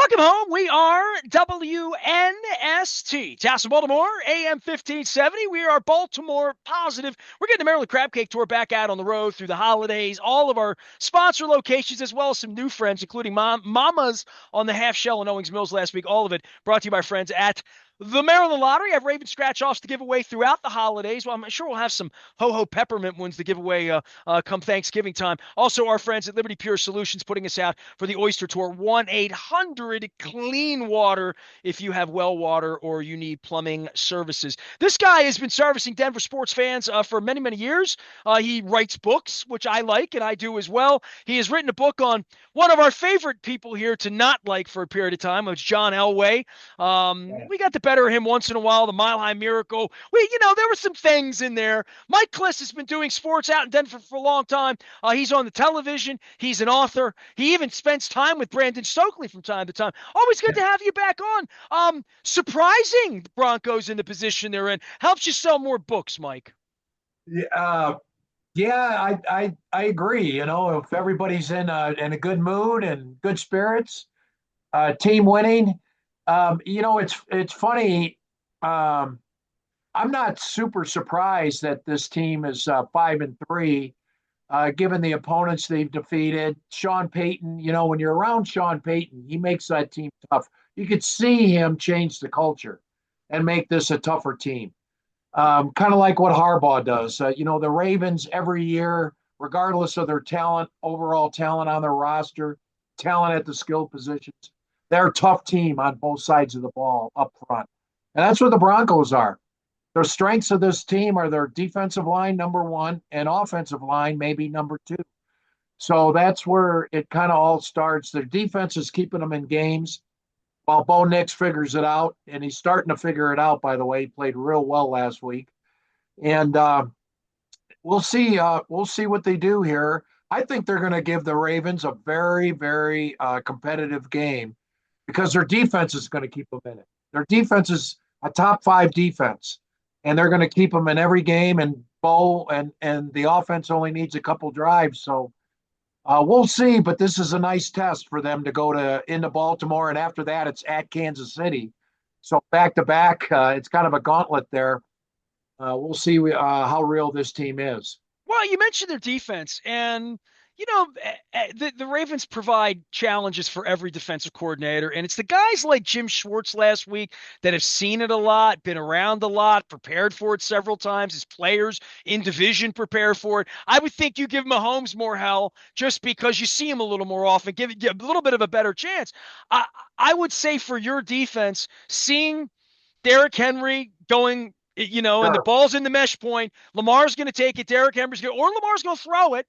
Welcome home. We are WNST, Tassel, Baltimore, AM 1570. We are Baltimore positive. We're getting the Maryland Crab Cake Tour back out on the road through the holidays. All of our sponsor locations, as well as some new friends, including Mamas on the half shell in Owings Mills last week. All of it brought to you by friends at the Maryland Lottery. I have Raven scratch-offs to give away throughout the holidays. Well, I'm sure we'll have some ho-ho peppermint ones to give away come Thanksgiving time. Also, our friends at Liberty Pure Solutions putting us out for the Oyster Tour. 1-800-CLEAN-WATER if you have well water or you need plumbing services. This guy has been servicing Denver sports fans for many, many years. He writes books, which I like and I do as well. He has written a book on one of our favorite people here to not like for a period of time, which is John Elway. We got the better of him once in a while, the Mile High Miracle. There were some things in there. Mike Klis has been doing sports out in Denver for a long time. He's on the television. He's an author. He even spends time with Brandon Stokely from time to time. Always good to have you back on. Surprising the Broncos in the position they're in. Helps you sell more books, Mike. I agree. If everybody's in a good mood and good spirits, team winning. It's funny. I'm not super surprised that this team is 5-3, given the opponents they've defeated. Sean Payton, when you're around Sean Payton, he makes that team tough. You could see him change the culture and make this a tougher team. Kind of like what Harbaugh does. The Ravens every year, regardless of their talent, overall talent on their roster, talent at the skill positions, they're a tough team on both sides of the ball up front. And that's what the Broncos are. The strengths of this team are their defensive line, number one, and offensive line, maybe number two. So that's where it kind of all starts. Their defense is keeping them in games while Bo Nix figures it out. And he's starting to figure it out, by the way. He played real well last week. And we'll see what they do here. I think they're going to give the Ravens a very, very competitive game because their defense is going to keep them in it. Their defense is a top 5 defense, and they're going to keep them in every game. And Bo and the offense only needs a couple drives, so we'll see. But this is a nice test for them to go into Baltimore, and after that, it's at Kansas City. So back to back, it's kind of a gauntlet there. We'll see how real this team is. Well, you mentioned their defense, and the Ravens provide challenges for every defensive coordinator, and it's the guys like Jim Schwartz last week that have seen it a lot, been around a lot, prepared for it several times. His players in division prepare for it. I would think you give Mahomes more hell just because you see him a little more often, give a little bit of a better chance. I would say for your defense, seeing Derrick Henry going and the Sure. ball's in the mesh point. Lamar's going to take it. Derrick Henry's going to, or Lamar's going to throw it.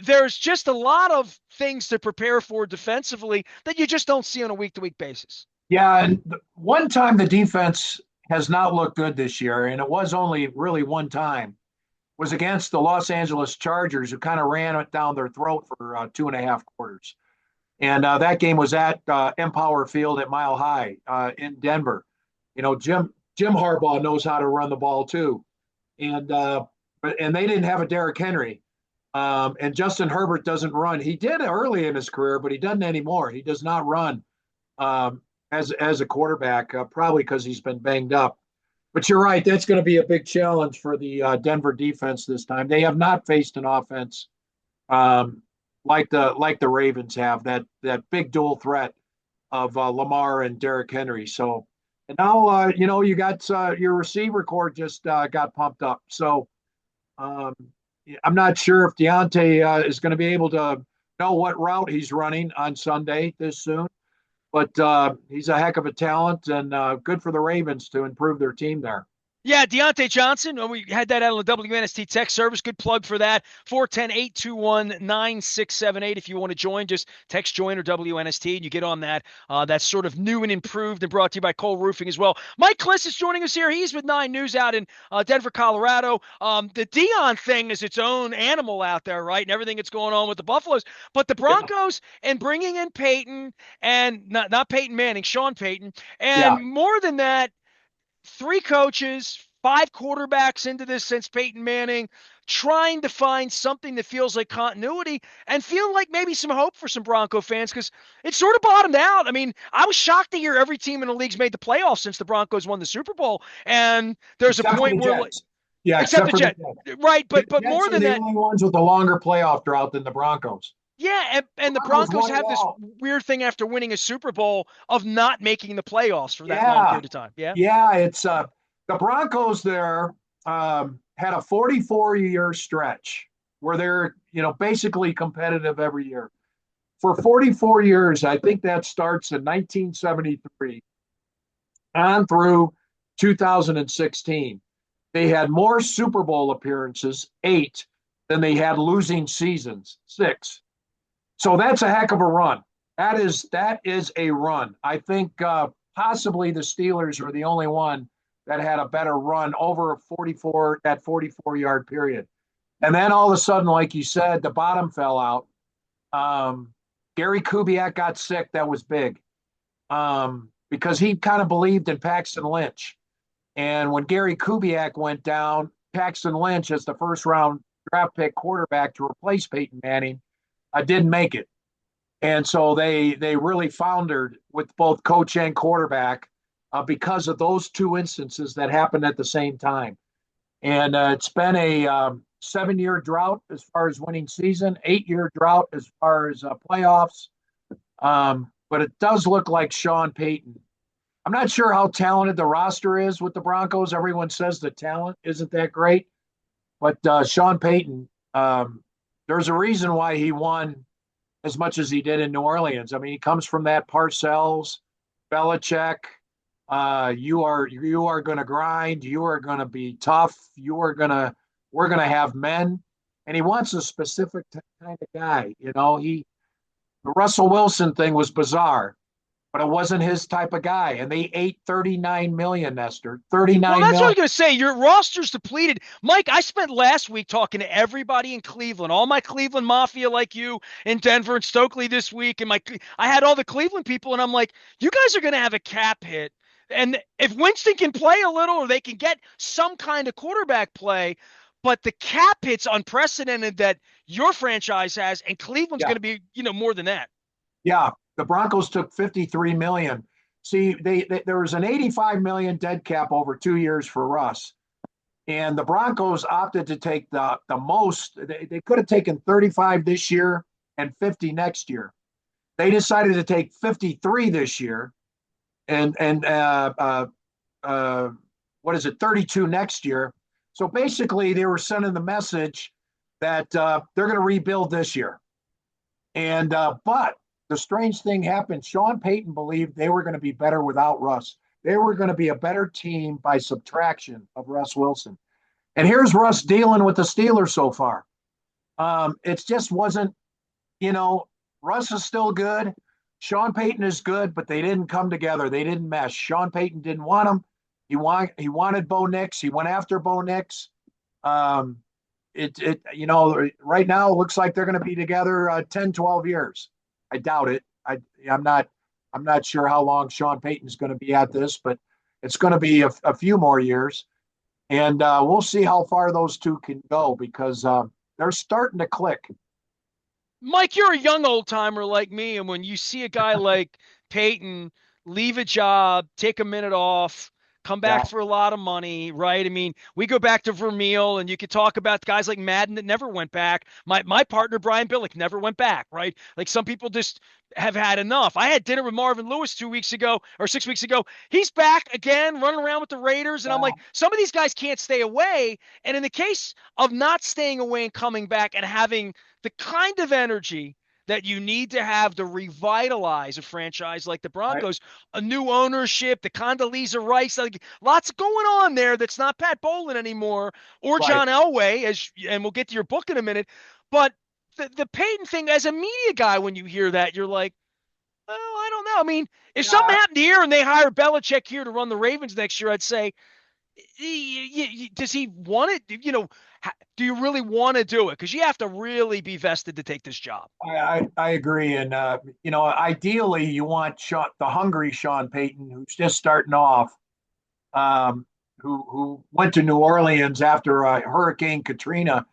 There's just a lot of things to prepare for defensively that you just don't see on a week-to-week basis. Yeah, and one time the defense has not looked good this year, and it was only really one time, was against the Los Angeles Chargers, who kind of ran it down their throat for 2.5 quarters. And that game was at Empower Field at Mile High in Denver. Jim Harbaugh knows how to run the ball too, and they didn't have a Derrick Henry, and Justin Herbert doesn't run. He did early in his career, but he doesn't anymore. He does not run as a quarterback, probably because he's been banged up. But you're right; that's going to be a big challenge for the Denver defense this time. They have not faced an offense like the Ravens have, that big dual threat of Lamar and Derrick Henry. So. And now, you got your receiver core just got pumped up. So I'm not sure if Deontay is going to be able to know what route he's running on Sunday this soon. But he's a heck of a talent, and good for the Ravens to improve their team there. Yeah, Deontay Johnson. We had that out on the WNST text service. Good plug for that. 410-821-9678. If you want to join, just text join or WNST and you get on that. That's sort of new and improved and brought to you by Cole Roofing as well. Mike Klis is joining us here. He's with 9 News out in Denver, Colorado. The Dion thing is its own animal out there, right? And everything that's going on with the Buffaloes. But the Broncos and bringing in Payton and not Peyton Manning, Sean Payton. Yeah. And more than that, 3 coaches, 5 quarterbacks into this since Peyton Manning. trying to find something that feels like continuity and feel like maybe some hope for some Bronco fans because it sort of bottomed out. I mean, I was shocked to hear every team in the league's made the playoffs since the Broncos won the Super Bowl. And there's a except for point the where, Jets. Yeah, except except the for the Jet, Jets. right? But Jets more are than the that, only ones with a longer playoff drought than the Broncos. yeah, and the Broncos Broncos won it have this all. weird thing after winning a Super Bowl of not making the playoffs for that long Yeah, period of time. Yeah. yeah. It's the Broncos there had a 44-year stretch where they're basically competitive every year for 44 years. I think that starts in 1973 on through 2016. They had more Super Bowl appearances, 8, than they had losing seasons, 6. So that's a heck of a run. That is a run. I think possibly the Steelers were the only one that had a better run over a 44-yard period. And then all of a sudden, like you said, the bottom fell out. Gary Kubiak got sick. That was big because he kind of believed in Paxton Lynch. And when Gary Kubiak went down, Paxton Lynch, as the first round draft pick quarterback to replace Peyton Manning, didn't make it. And so they really foundered with both coach and quarterback because of those two instances that happened at the same time. And it's been a 7-year drought as far as winning season, 8-year drought as far as playoffs. But it does look like Sean Payton. I'm not sure how talented the roster is with the Broncos. Everyone says the talent isn't that great, but Sean Payton, there's a reason why he won as much as he did in New Orleans. I mean, he comes from that Parcells, Belichick. You are going to grind. You are going to be tough. We're going to have men, and he wants a specific kind of guy. The Russell Wilson thing was bizarre, but it wasn't his type of guy. And they ate 39 million, Nestor. Well, 39 that's what I was million. going to say. Your roster's depleted. Mike, I spent last week talking to everybody in Cleveland, all my Cleveland Mafia like you in Denver and Stokely this week. And I had all the Cleveland people, and I'm like, you guys are going to have a cap hit. And if Winston can play a little or they can get some kind of quarterback play, but the cap hit's unprecedented that your franchise has, and Cleveland's Yeah. going to be, more than that. Yeah. The Broncos took 53 million. See, there was an 85 million dead cap over 2 years for Russ. And the Broncos opted to take the most. They could have taken 35 this year and 50 next year. They decided to take 53 this year and what is it, 32 next year. So basically, they were sending the message that they're going to rebuild this year. And but the strange thing happened. Sean Payton believed they were going to be better without Russ. They were going to be a better team by subtraction of Russ Wilson. And here's Russ dealing with the Steelers so far. It just wasn't, Russ is still good. Sean Payton is good, but they didn't come together. They didn't mesh. Sean Payton didn't want him. He wanted Bo Nix. He went after Bo Nix. Um, right now it looks like they're going to be together 10, 12 years. I doubt it. I'm not sure how long Sean Payton's going to be at this, but it's going to be a few more years. And we'll see how far those two can go because they're starting to click. Mike, you're a young old timer like me, and when you see a guy like Peyton leave a job, take a minute off, come back Yeah, for a lot of money, right? I mean, we go back to Vermeil, and you could talk about guys like Madden that never went back. My partner Brian Billick never went back, right? Like some people just have had enough. I had dinner with Marvin Lewis 2 weeks ago or 6 weeks ago. He's back again, running around with the Raiders, and I'm yeah, like, some of these guys can't stay away. And in the case of not staying away and coming back and having the kind of energy that you need to have to revitalize a franchise like the right, Broncos, a new ownership, the Condoleezza Rice, like lots going on there that's not Pat Bowlen anymore or right. John Elway, and we'll get to your book in a minute. But the Peyton thing, as a media guy, when you hear that, you're like, well, I don't know. I mean, if something Yeah, happened here and they hire Belichick here to run the Ravens next year, I'd say, does he want it? Do you really want to do it? Because you have to really be vested to take this job. I agree. And, ideally, you want the hungry Sean Payton, who's just starting off, who went to New Orleans after Hurricane Katrina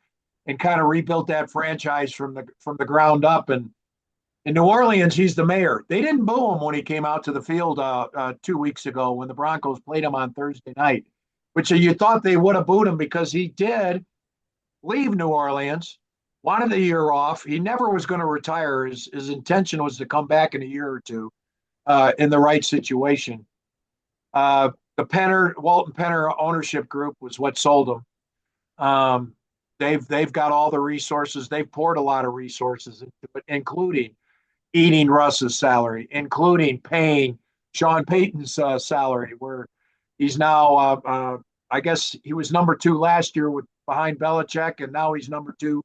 and kind of rebuilt that franchise from the ground up. And in New Orleans, he's the mayor. They didn't boo him when he came out to the field 2 weeks ago when the Broncos played him on Thursday night, which you thought they would have booed him because he did leave New Orleans, wanted a year off. He never was going to retire. His intention was to come back in a year or two in the right situation. The Walton Penner ownership group was what sold him. They've got all the resources. They've poured a lot of resources into it, including eating Russ's salary, including paying Sean Payton's salary, where he's now, I guess he was number 2 last year behind Belichick, and now he's number 2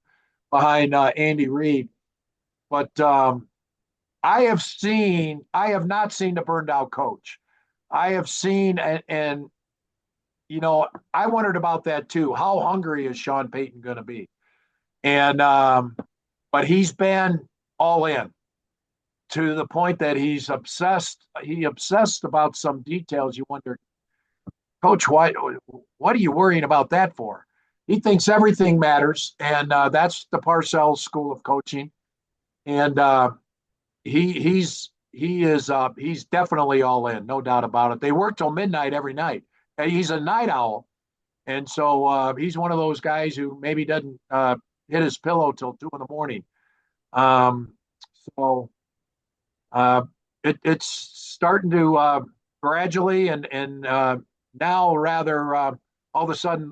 behind Andy Reid. But I have not seen the burned out coach. I have seen, and I wondered about that too. How hungry is Sean Payton going to be? And but he's been all in to the point that he's obsessed. He obsessed about some details. You wonder, Coach, what are you worrying about that for? He thinks everything matters, and that's the Parcells School of Coaching. And he's definitely all in, no doubt about it. They work till midnight every night. And he's a night owl, and so he's one of those guys who maybe doesn't hit his pillow till 2 in the morning. So it's starting to gradually and now rather all of a sudden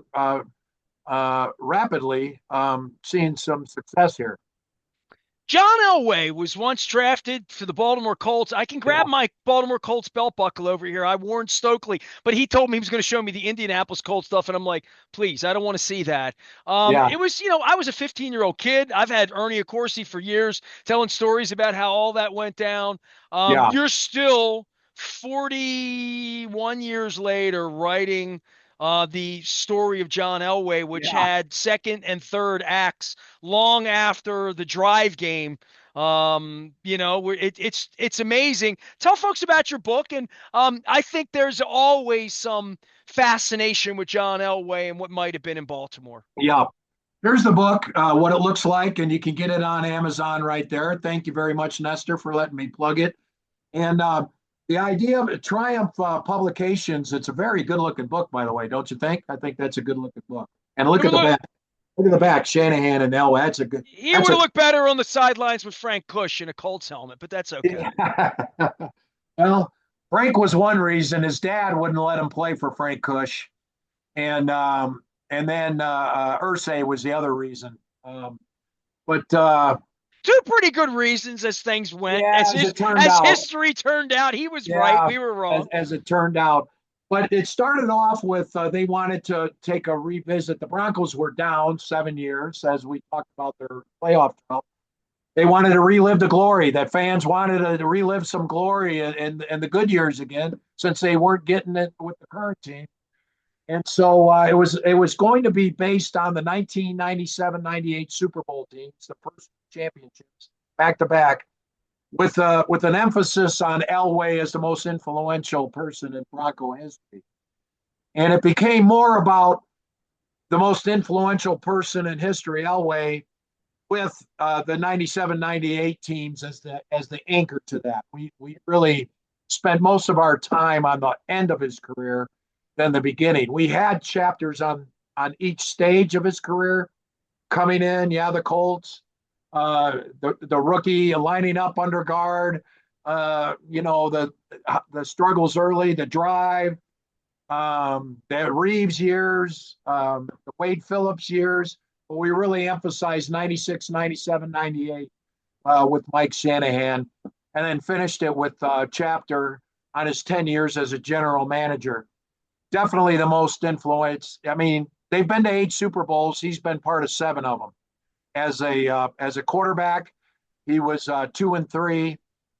rapidly seeing some success here. John Elway was once drafted for the Baltimore Colts. I can grab my Baltimore Colts belt buckle over here. I warned Stokely, but he told me he was going to show me the Indianapolis Colts stuff, and I'm like, please, I don't want to see that. It was, I was a 15-year-old kid. I've had Ernie Accorsi for years telling stories about how all that went down. You're still 41 years later writing the story of John Elway, which had second and third acts long after the drive game. It's amazing. Tell folks about your book, and I think there's always some fascination with John Elway and what might have been in Baltimore. Yeah. Here's the book, what it looks like, and you can get it on Amazon right there. Thank you very much, Nestor, for letting me plug it. And the idea of Triumph Publications, it's a very good-looking book, by the way, don't you think? I think that's a good-looking book. And look at the back. Look at the back, Shanahan and Elway. That's a good. He would have looked better on the sidelines with Frank Kush in a Colts helmet, but that's okay. Well, Frank was one reason. His dad wouldn't let him play for Frank Kush, and then Irsay was the other reason. But two pretty good reasons as things went. Yeah, as history turned out, he was right. We were wrong. As it turned out. But it started off with they wanted to take a revisit. The Broncos were down 7 years, as we talked about their playoff drought. They wanted to relive the glory. That fans wanted to relive some glory and the good years again, since they weren't getting it with the current team. And so it was going to be based on the 1997-98 Super Bowl teams, the first championships, back to back, with an emphasis on Elway as the most influential person in Bronco history. And it became more about the most influential person in history, Elway, with the 97-98 teams as the anchor to that. We really spent most of our time on the end of his career than the beginning. We had chapters on each stage of his career coming in. The Colts, the rookie lining up under guard, the struggles early, the drive, the Reeves years, the Wade Phillips years. But we really emphasized 96, 97, 98 with Mike Shanahan, and then finished it with a chapter on his 10 years as a general manager. Definitely the most influence. I mean, they've been to 8 Super Bowls. He's been part of 7 of them. As a quarterback, he was 2-3.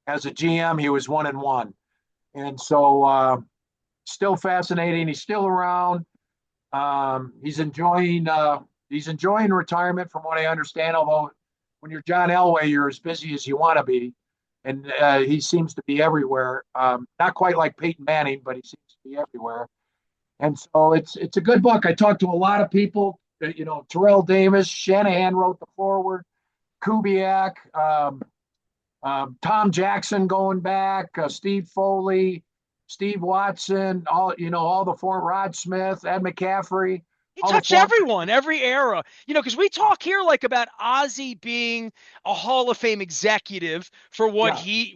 As a GM, he was 1-1. And so still fascinating. He's still around. He's enjoying retirement from what I understand, although when you're John Elway, you're as busy as you want to be. And he seems to be everywhere. Not quite like Peyton Manning, but he seems to be everywhere. And so it's a good book. I talked to a lot of people Terrell Davis, Shanahan wrote the forward, Kubiak, Tom Jackson going back, Steve Foley, Steve Watson, all the former Rod Smith, Ed McCaffrey, He all the touched former. everyone, every era. Because we talk here like about Ozzy being a Hall of Fame executive for Yeah,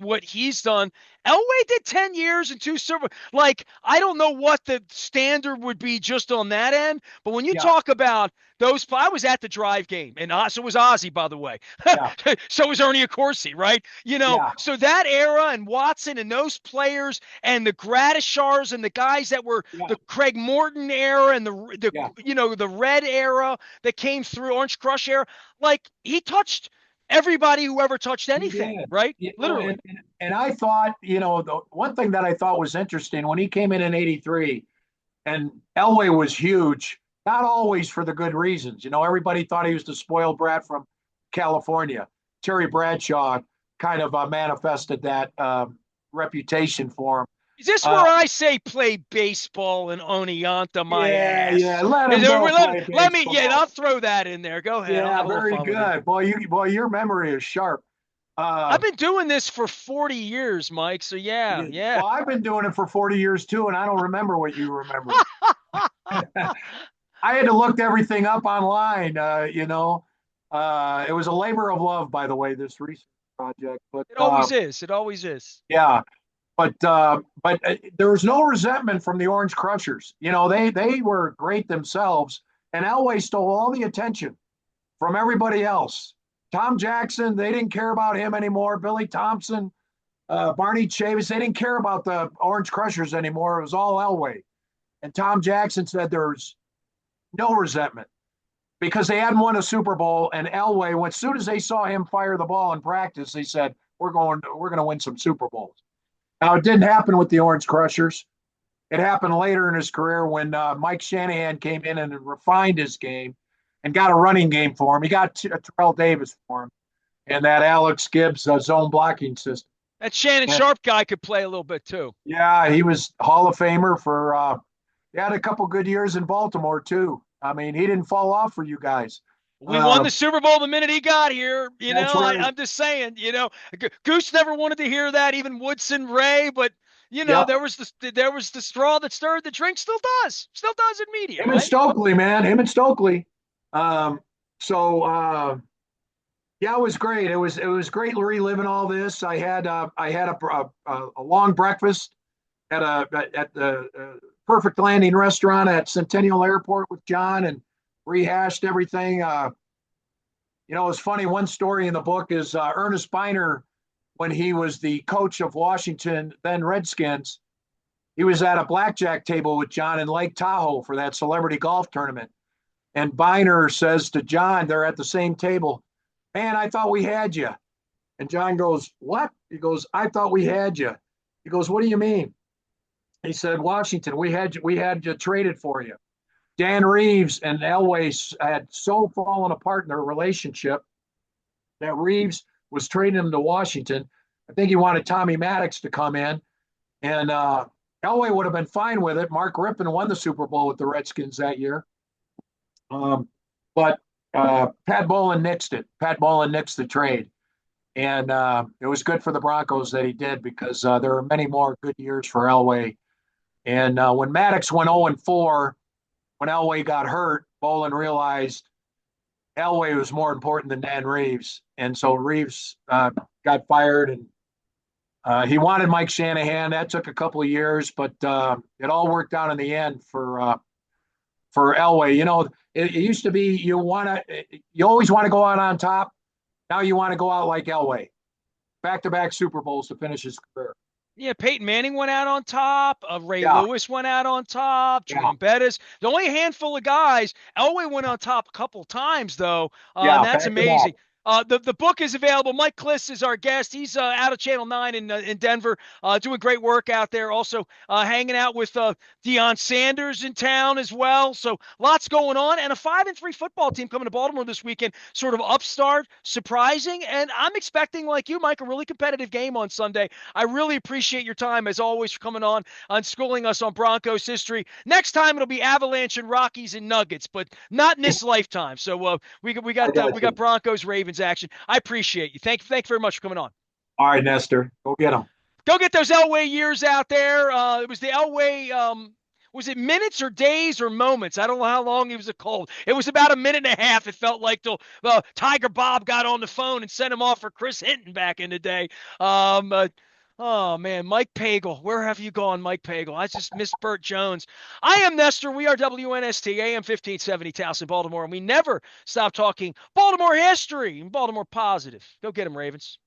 what he's done. Elway did 10 years and two Super. Like, I don't know what the standard would be just on that end, but when you yeah, talk about those, I was at the Drive game, and so was Ozzy, by the way. yeah, So was Ernie Accorsi, right? yeah, So that era and Watson and those players and the Gratishars and the guys that were yeah, the Craig Morton era and yeah. the Red era that came through, Orange Crush era. Like, he touched everybody who ever touched He anything, did. right? And, Literally. and I thought, the one thing that I thought was interesting when he came in '83, and Elway was huge, not always for the good reasons. Everybody thought he was the spoiled brat from California. Terry Bradshaw kind of manifested that reputation for him. Is this Uh, where I say play baseball and Oneonta my yeah, ass? let Is him there, go play let me, yeah, baseball. I'll throw that in there. Go ahead. I'll Yeah, have a little very fun with you. good. Boy, your memory is sharp. I've Uh, been doing this for 40 years, Mike. So yeah, yeah. well, I've been doing it for 40 years too, and I don't remember what you remember. I had to look everything up online. It was a labor of love, by the way, this research project. But It always is. It always is. yeah, but there was no resentment from the Orange Crushers. They were great themselves, and Elway stole all the attention from everybody else. Tom Jackson, they didn't care about him anymore. Billy Thompson, Barney Chavis, they didn't care about the Orange Crushers anymore. It was all Elway. And Tom Jackson said there's no resentment because they hadn't won a Super Bowl. And Elway, when as soon as they saw him fire the ball in practice, they said, we're going to win some Super Bowls. Now it didn't happen with the Orange Crushers. It happened later in his career when Mike Shanahan came in and refined his game and got a running game for him. He got Terrell Davis for him and that Alex Gibbs zone blocking system. That Shannon And, Sharp guy could play a little bit too. yeah, he was Hall of Famer for. He had a couple good years in Baltimore too. I mean, he didn't fall off for you guys. We won Uh, the Super Bowl the minute he got here. that's right. I'm just saying. Goose never wanted to hear that. Even Woodson, Ray, but Yep. there was the straw that stirred the drink. Still does in media, Him and right? Stokely, man. Him and Stokely. Um, so yeah, it was great. It was great reliving all this. I had a long breakfast at the Perfect Landing restaurant at Centennial Airport with John and rehashed everything. It was funny. One story in the book is Ernest Biner, when he was the coach of Washington, then Redskins. He was at a blackjack table with John in Lake Tahoe for that celebrity golf tournament. And Biner says to John, they're at the same table, man, I thought we had you. And John goes, what? He goes, I thought we had you. He goes, what do you mean? He said, Washington, we had you traded for you. Dan Reeves and Elway had so fallen apart in their relationship that Reeves was trading him to Washington. I think he wanted Tommy Maddox to come in, and Elway would have been fine with it. Mark Rippon won the Super Bowl with the Redskins that year, but Pat Bowlen nixed it. Pat Bowlen nixed the trade, and it was good for the Broncos that he did because there were many more good years for Elway. And when Maddox went 0-4, when Elway got hurt, Bowlen realized Elway was more important than Dan Reeves, and so Reeves got fired, and he wanted Mike Shanahan. That took a couple of years, but it all worked out in the end for Elway. It used to be you always want to go out on top. Now you want to go out like Elway, back-to-back Super Bowls to finish his career. Yeah, Peyton Manning went out on top. Ray Yeah, Lewis went out on top. yeah, Jerome Bettis. The only handful of guys. Elway went on top a couple times though, and yeah, that's back to back. amazing. The book is available. Mike Klis is our guest. He's out of Channel 9 in Denver, doing great work out there. Also hanging out with Deion Sanders in town as well. So lots going on, and a 5-3 football team coming to Baltimore this weekend. Sort of upstart, surprising, and I'm expecting, like you, Mike, a really competitive game on Sunday. I really appreciate your time as always for coming on schooling us on Broncos history. Next time it'll be Avalanche and Rockies and Nuggets, but not in this lifetime. So I we got got you. Broncos Ravens action. I appreciate you. Thank you very much for coming on. All right, Nestor, go get them. Go get those Elway years out there. It was the Elway. Was it minutes or days or moments? I don't know how long he was a cold. It was about a minute and a half. It felt like till Tiger Bob got on the phone and sent him off for Chris Hinton back in the day. Um, uh, oh man, Mike Pagel, where have you gone, Mike Pagel? I just missed Burt Jones. I am Nestor. We are WNST AM 1570 Towson, Baltimore, and we never stop talking Baltimore history and Baltimore positive. Go get him, Ravens.